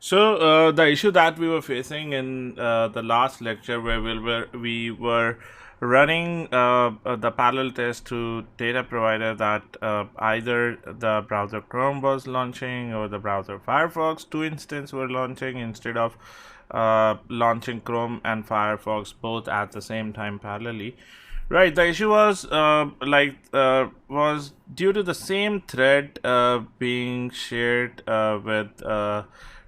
So the issue that we were facing in the last lecture, where we were running the parallel test to data provider, that either the browser Chrome was launching or the browser Firefox, two instances were launching instead of launching Chrome and Firefox both at the same time parallelly. Right, the issue was was due to the same thread being shared with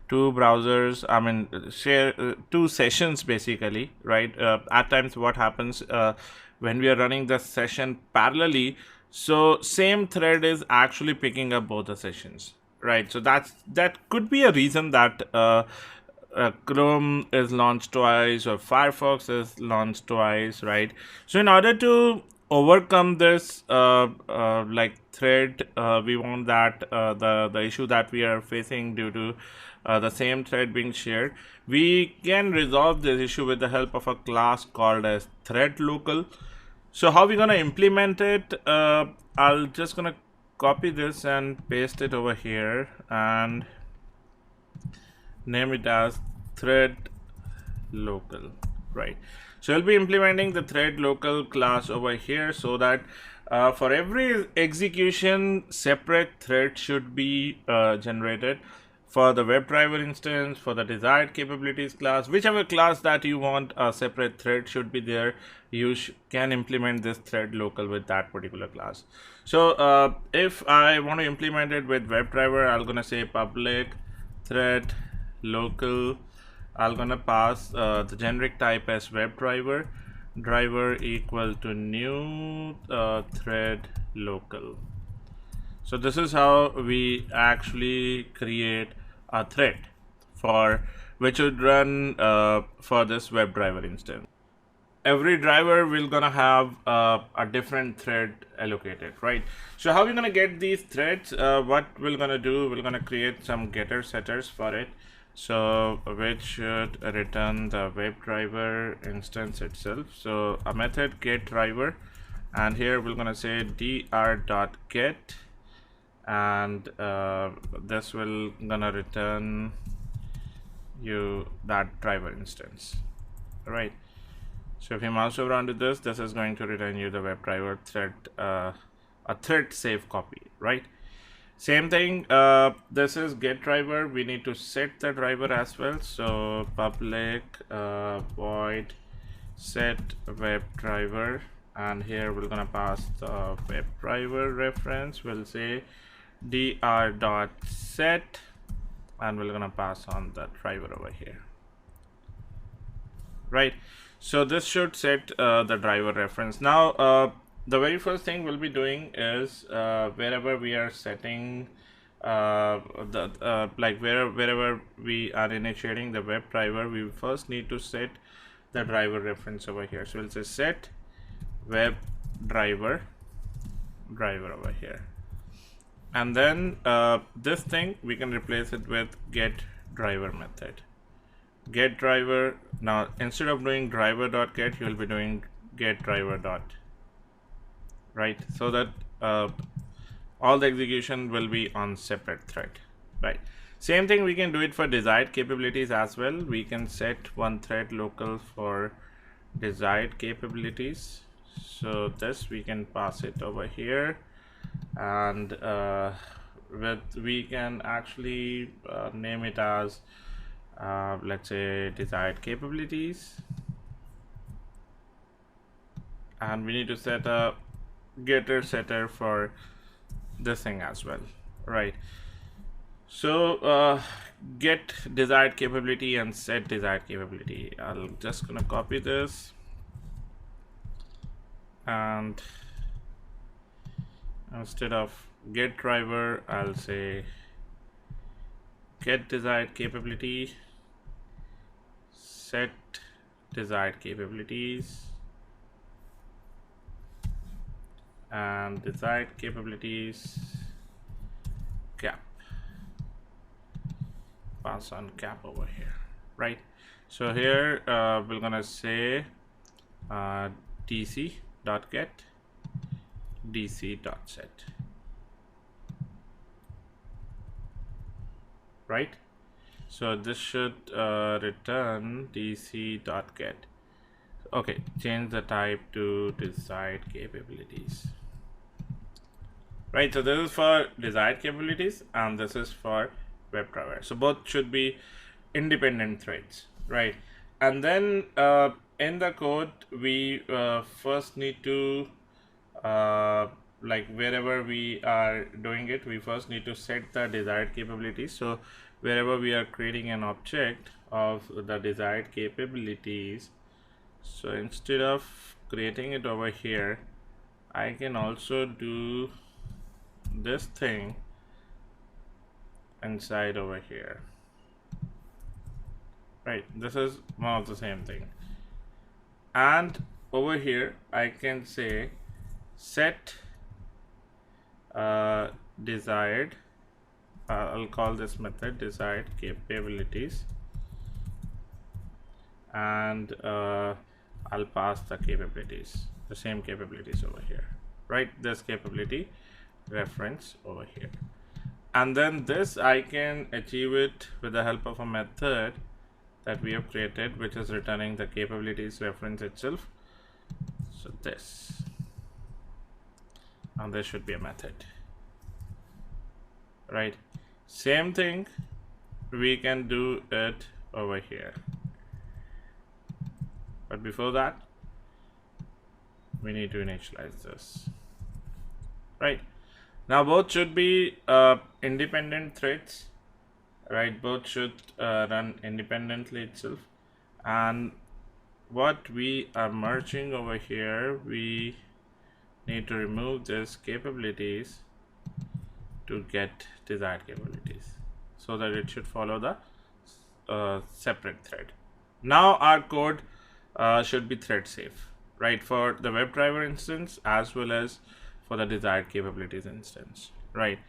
two browsers. I mean, share two sessions basically, right? At times, what happens when we are running the session parallelly? So same thread is actually picking up both the sessions, right? So that could be a reason that Chrome is launched twice or Firefox is launched twice, right? So in order to overcome this thread, we want that the issue that we are facing due to the same thread being shared, we can resolve this issue with the help of a class called as thread local. So how we gonna implement it? I'll just gonna copy this and paste it over here and name it as thread local, right? So we'll be implementing the thread local class over here, so that for every execution separate thread should be generated. For the WebDriver instance, for the desired capabilities class, whichever class that you want, a separate thread should be there. You can implement this thread local with that particular class. So if I want to implement it with WebDriver, I'm gonna say public thread local. I'm gonna pass the generic type as WebDriver, driver equal to new thread local. So this is how we actually create a thread for which would run for this WebDriver instance. Every driver will gonna have a different thread allocated, right? So how we gonna get these threads? What we're gonna do, we're gonna create some getter setters for it, so which should return the WebDriver instance itself. So a method get driver, and here we're gonna say dr.get, and this will gonna return you that driver instance, right? So if you mouse over onto this, this is going to return you the WebDriver thread, a thread safe copy, right? Same thing, this is get driver. We need to set the driver as well. So public void set WebDriver, and here we're gonna pass the WebDriver reference. We'll say dr.set, and we're gonna pass on the driver over here, right? So this should set the driver reference. Now the very first thing we'll be doing is wherever we are setting wherever we are initiating the web driver, we first need to set the driver reference over here. So we'll say set web driver over here, and then this thing we can replace it with get driver method. Get driver. Now instead of doing driver.get, you will be doing get driver dot, right? So that all the execution will be on separate thread, right? Same thing we can do it for desired capabilities as well. We can set one thread local for desired capabilities. So this we can pass it over here, and we can actually name it as let's say desired capabilities, and we need to set a getter setter for this thing as well, right? So get desired capability and set desired capability. I'll just gonna copy this, and instead of get driver, I'll say get desired capability, set desired capabilities, and desired capabilities cap, pass on cap over here, right? So here we're gonna say dc.get dc.set, right? So this should return dc.get. Okay, change the type to desired capabilities. Right, so this is for desired capabilities and this is for WebDriver. So both should be independent threads, right? And then in the code, we first need to like wherever we are doing it, we first need to set the desired capabilities. So wherever we are creating an object of the desired capabilities, so instead of creating it over here, I can also do this thing inside over here, right? This is one of the same thing, and over here I can say set desired, I'll call this method desired capabilities, and I'll pass the capabilities, the same capabilities over here, right? This capability reference over here, and then this I can achieve it with the help of a method that we have created, which is returning the capabilities reference itself. So this, and there should be a method, right? Same thing we can do it over here, but before that we need to initialize this, right? Now both should be independent threads, right? Both should run independently itself, and what we are merging over here, we need to remove this capabilities to get desired capabilities so that it should follow the separate thread. Now our code should be thread safe, right, for the WebDriver instance as well as for the desired capabilities instance, right?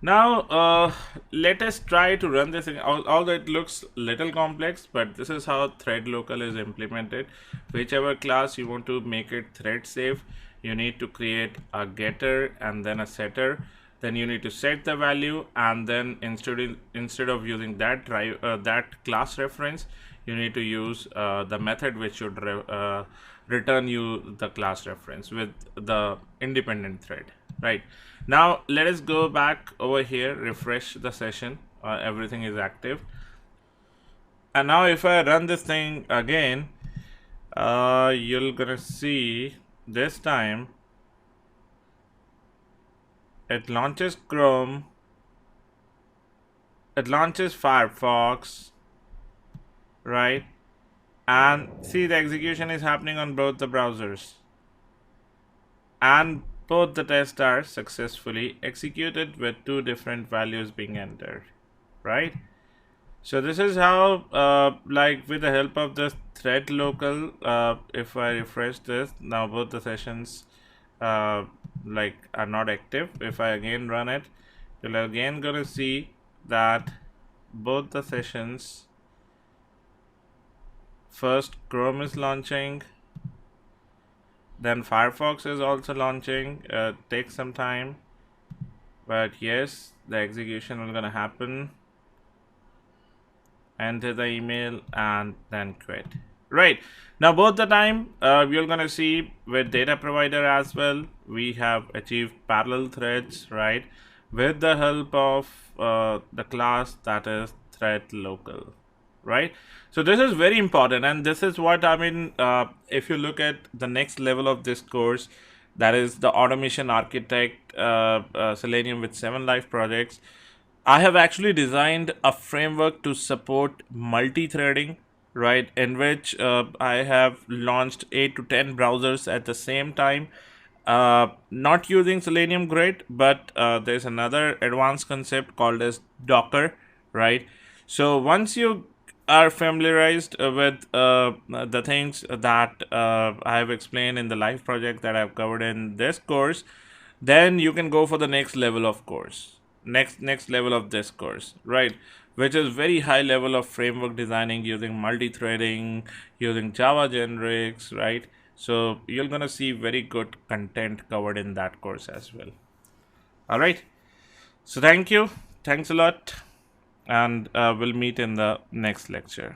Now let us try to run this, although it looks little complex, but this is how thread local is implemented. Whichever class you want to make it thread safe, you need to create a getter and then a setter. Then you need to set the value, and then instead of using that that class reference, you need to use the method which should return you the class reference with the independent thread. Right, now let us go back over here, refresh the session, everything is active, and now if I run this thing again, you're gonna see this time it launches Chrome, it launches Firefox, right? And see, the execution is happening on both the browsers, and both the tests are successfully executed with two different values being entered, right? So this is how like with the help of the thread local, if I refresh this, now both the sessions like are not active. If I again run it, you'll again gonna see that both the sessions, first Chrome is launching, then Firefox is also launching. Takes some time, but yes, the execution will gonna happen. Enter the email and then quit. Right, now both the time we're gonna see with data provider as well, we have achieved parallel threads, right, with the help of the class that is thread local, right? So this is very important, and this is what I mean, if you look at the next level of this course, that is the automation architect, Selenium with 7 live projects. I have actually designed a framework to support multi-threading, right? In which I have launched 8 to 10 browsers at the same time, not using Selenium Grid, but there's another advanced concept called as Docker, right? So once you are familiarized with the things that I have explained in the live project that I've covered in this course, then you can go for the next level of course, next level of this course, right, which is very high level of framework designing using multi-threading, using Java generics, right? So you're gonna see very good content covered in that course as well. All right, so thank you, thanks a lot. and we'll meet in the next lecture.